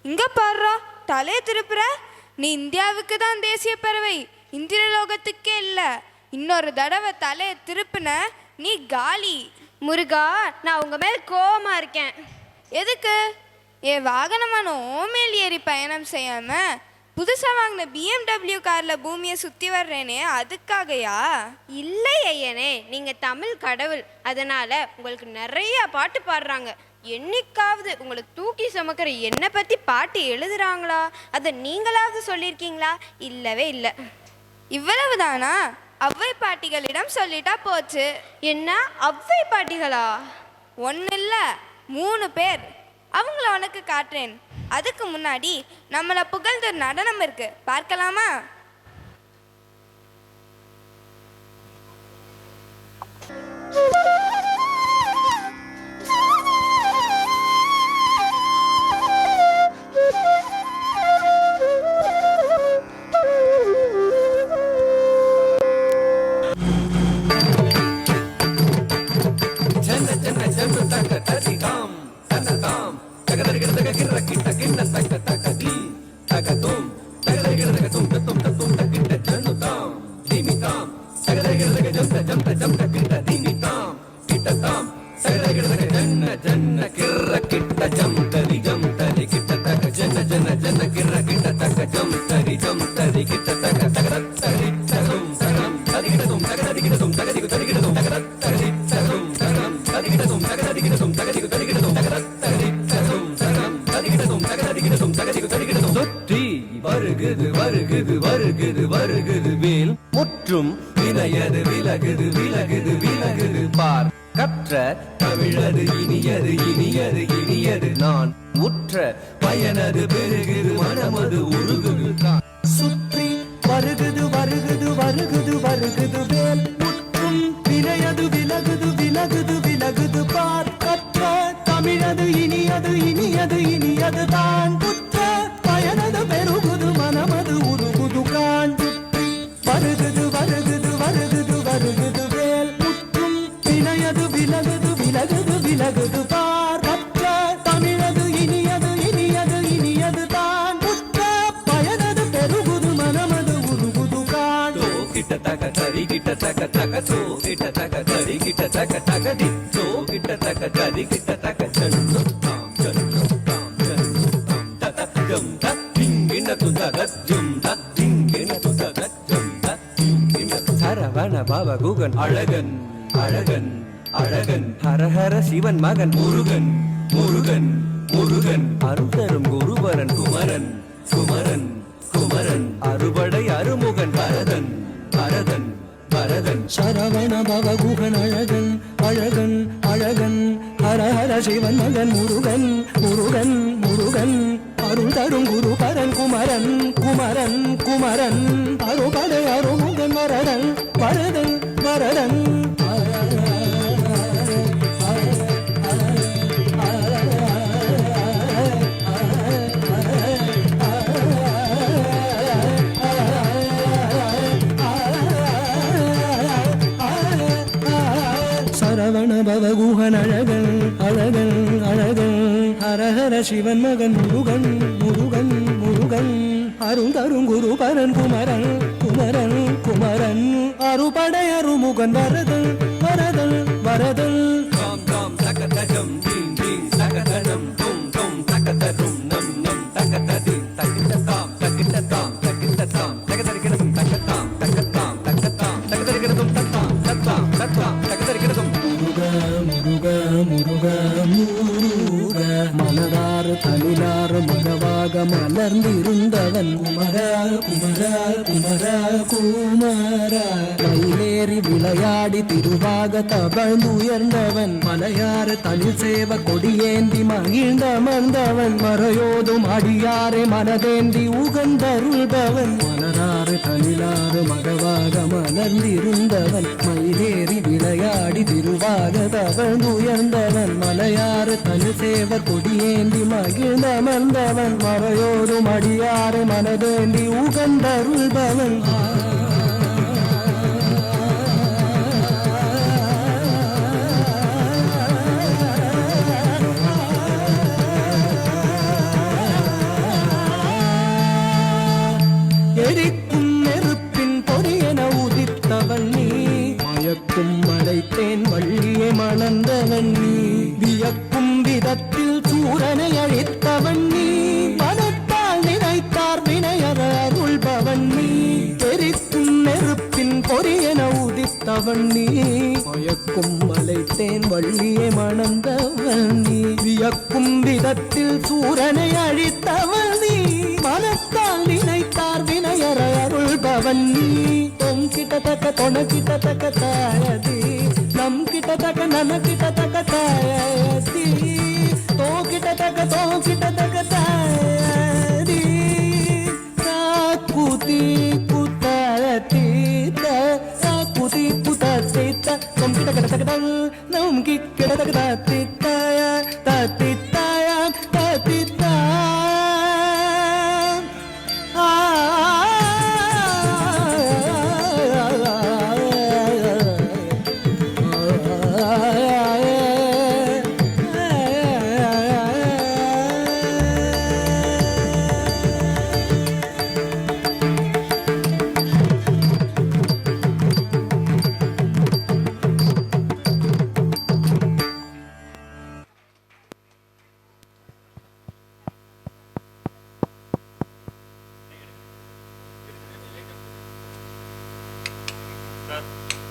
இங்க பாடுறா, தலையை திருப்புற. நீ இந்தியாவுக்கு தான் தேசிய பறவை, இந்திரலோகத்துக்கே இல்லை. இன்னொரு தடவை தலையை திருப்புன நீ காலி. முருகா, நான் உங்க மேல கோவமா இருக்கேன். எதுக்கு? என் வாகனமான ஓமேல் ஏறி பயணம் செய்யாம புதுசாக வாங்கின BMW காரில் பூமியை சுற்றி வர்றேனே, அதுக்காகயா? இல்லை ஐயனே, நீங்க தமிழ் கடவுள், அதனால உங்களுக்கு நிறைய பாட்டு பாடுறாங்க. என்னைக்காவது உங்களுக்கு தூக்கி சுமக்கிற என்னை பத்தி பாட்டு எழுதுறாங்களா? அதை நீங்களாவது சொல்லியிருக்கீங்களா? இல்லவே இல்லை. இவ்வளவுதானா? அவ்வை பாட்டிகளிடம் சொல்லிட்டா போச்சு. என்ன அவ்வை பாட்டிகளா? ஒன்றும் இல்லை, 3 பேர். அவங்கள உனக்கு காட்டுறேன். அதுக்கு முன்னாடி நம்மளை புகழ்ந்த நடனம் இருக்கு, பார்க்கலாமா? வருகுது வருகுது வருகுது வருகுது வேல் முற்றும் விலையது விலகுது விலகுது விலகுது பார். கற்ற தமிழது இனியது இனியது இனியது நான் உற்ற பயனது பெருகுது மனமது உருகுது. சுற்றி வருகுது வருகுது வருகுது வருகுது வேல் முற்றும் விலையது விலகுது விலகுது விலகுது பார். கற்ற தமிழது இனியது இனியது இனியது தான் உற்ற பயனது பெருகுது மனமது உருகுது கான். வருகுது வருகுது வருகுது வருகுது வேல் முற்றும் விலையது விலகுது விலகுது விலகுது பார். கற்ற தமிழது இனியது இனியது இனியது தான் உற்ற பயனது பெருகுது மனமது உருகுது கான். கிட்ட தக தரி கிட்ட தக தக சோ கிட்ட தக தரி கிட்ட தக தக தி சோ கிட்ட தக தரி கிட்ட தக சன்னு தாம் சன்னு தாம் சன்னு தாம் தத ஜம் தத் திங்கின துதக ஜம் தத் திங்கின துதக ஜம் தத் திங்கின சரவண பவ குகன் அழகன் அழகன் அழகன் ஹரஹர சிவன் மகன் முருகன் முருகன் முருகன் அருந்தரும் குருபரன் குமரன் குமரன் குமரன் அறுபடை அருமுகன் பரதன் பரதன் பரதன் சரவண பவகுகன் அழகன் அழகன் அழகன் ஹரஹர சிவன் மகன் முருகன் முருகன் முருகன் அருள் தரும் குரு பரன் குமரன் குமரன் குமரன் அறுபடை அருமுகன் வரதன் வரதன் வரதன். சரவண பவகுகன் அழகன் அழகன் அழகன் ஹரஹர சிவன் மகன் முருகன் முருகன் முருகன் அருந்தரும் குரு பரன் குமரன் குமரன் குமரன் அறுபடை அருமுகன் வரதன் வரதன் வரதன். தாம் தாம் தகதம் தீம் தீம் தகதம் தும் தும் தகதம் நம் நம் தகததி தகிததாம் தகிததாம் தகிததாம் தகதரிகிறதும் தகதாம் தகதாம் தகதாம் தகதரிகிறதும் தத்தாம் தத்தாம் தத்தாம் தகதரிகிறதும். முருகா முருகா முருகா முருகா மலராறு தனிலாறு மகவாக மலர்ந்திருந்தவன் குமரா குமரா குமரா குமரா மயிலேறி விளையாடி திருவாக தவழ்ந்துயர்ந்தவன் மலையாறு தனில் சேவ கொடியேந்தி மகிழ்ந்தமர்ந்தவன் மறையோதும் அடியாரை மனதேந்தி உகந்தருள்பவன் மலராறு தனிலாறு மகவாக மலர்ந்திருந்தவன் மயிலேறி விளையாடி திருவாக தவழ்ந்துயர்ந்தவன் மலையாறு தனில் சேவ கொடியேந்தி மகிழ்ந்தமர்ந்தவன் மறையோதும் அடியாரை மனதேந்தி உகந்தருள்பவன். மயக்கும் மலைத்தேன் வள்ளியை மணந்தவன் நீ வியக்கும் விதத்தில் சூரனை அழித்தவன் நீ மனத்தால் நினைத்தார் வினையற அருள்பவன் நீ தெரிக்கும் நெருப்பின் பொறியென உதித்தவன் நீ மயக்கும் மலைத்தேன் வள்ளியை மணந்தவன் நீ வியக்கும் விதத்தில் சூரனை அழித்தவன் நீ மனத்தால் நினைத்தார் வினையற அருள்பவன் நீ தொம் கிட்டத்தக்க தொண கிட்டத்தக்க தாயதி நம் கிட்டத்தக்க நன கிட்டத்தக்க தாயதி தோ கிட்டத்தக்க தாயதி கூதி குத்தீத கூதி குத்தீத தொம் கிட்டத்தக்க நம் கிட்டத்தக்க தாத்தித்தாய தாத்தித்தாய தாத்தித்தாய சார்